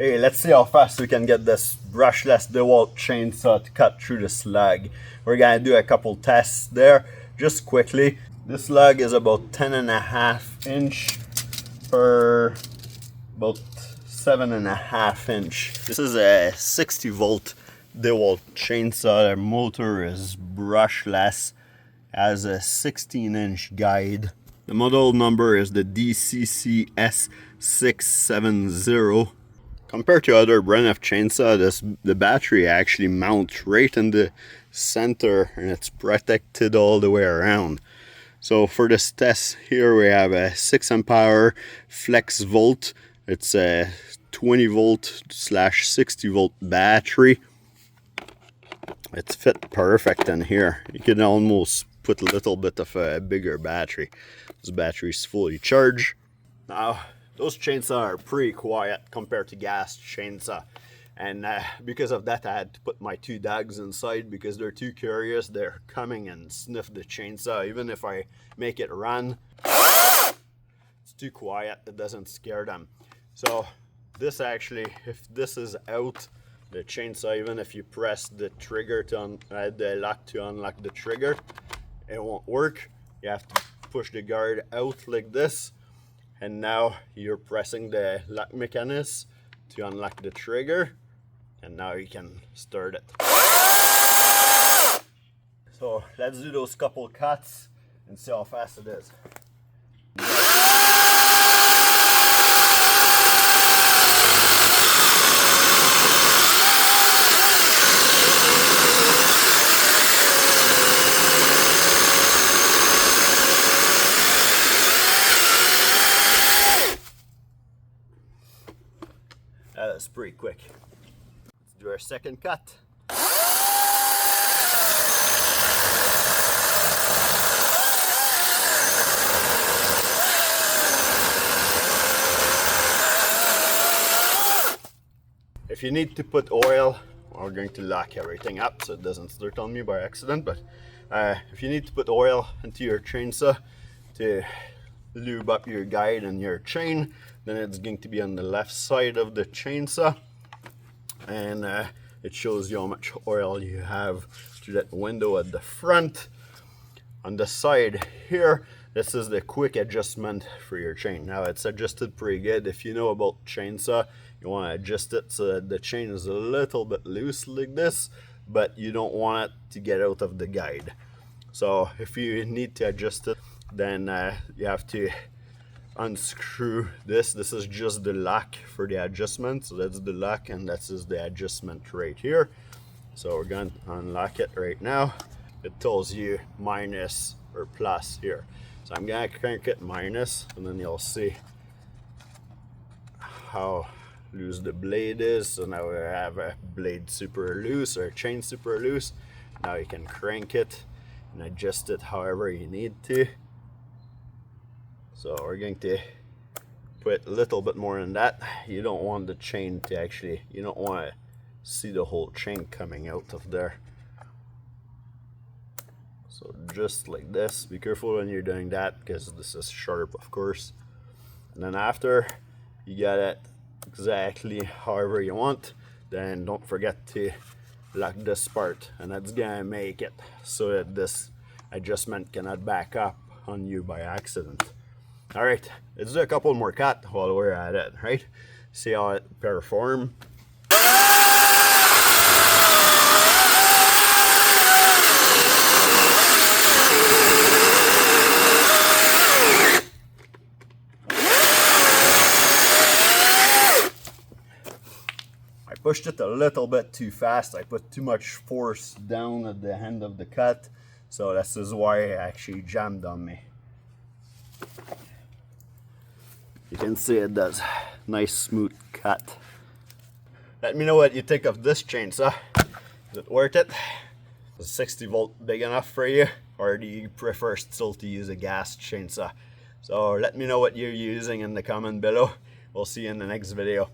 Hey, let's see how fast we can get this brushless DeWalt chainsaw to cut through the slug. We're gonna do a couple tests there, just quickly. This slug is about 10.5 inch per about 7.5 inch. This is a 60-volt DeWalt chainsaw. The motor is brushless, has a 16-inch guide. The model number is the DCCS670. Compared to other brand of chainsaw, the battery actually mounts right in the center and it's protected all the way around. So for this test here we have a 6 amp hour flex volt. It's a 20 volt / 60 volt battery. It's fit perfect in here. You can almost put a little bit of a bigger battery. This battery is fully charged. Now those chainsaws are pretty quiet compared to gas chainsaw, and because of that I had to put my 2 dogs inside because they're too curious. They're coming and sniff the chainsaw. Even if I make it run, it's too quiet, it doesn't scare them. So this actually, if this is out, the chainsaw, even if you press the trigger to the lock to unlock the trigger, it won't work. You have to push the guard out like this, and now you're pressing the lock mechanism to unlock the trigger, and now you can start it. So let's do those couple cuts and see how fast it is. That's pretty quick. Let's do our second cut. If you need to put oil, we're going to lock everything up so it doesn't start on me by accident, but if you need to put oil into your chainsaw to lube up your guide and your chain, then it's going to be on the left side of the chainsaw, and it shows you how much oil you have through that window at the front. On the side here, this is the quick adjustment for your chain. Now it's adjusted pretty good. If you know about chainsaw, you want to adjust it so that the chain is a little bit loose like this, but you don't want it to get out of the guide. So if you need to adjust it, then you have to unscrew this. This is just the lock for the adjustment. So that's the lock, and this is the adjustment right here. So we're going to unlock it right now. It tells you minus or plus here. So I'm going to crank it minus, and then you'll see how loose the blade is. So now we have a blade super loose or chain super loose. Now you can crank it and adjust it however you need to. So we're going to put a little bit more in that. You don't want the chain to actually, you don't want to see the whole chain coming out of there. So just like this. Be careful when you're doing that because this is sharp, of course. And then after you get it exactly however you want, then don't forget to lock this part, and that's gonna make it so that this adjustment cannot back up on you by accident. All right, let's do a couple more cuts while we're at it, right? See how it performs. I pushed it a little bit too fast. I put too much force down at the end of the cut, so this is why it actually jammed on me. You can see it does. Nice smooth cut. Let me know what you think of this chainsaw. Is it worth it? Is 60 volt big enough for you? Or do you prefer still to use a gas chainsaw? So let me know what you're using in the comment below. We'll see you in the next video.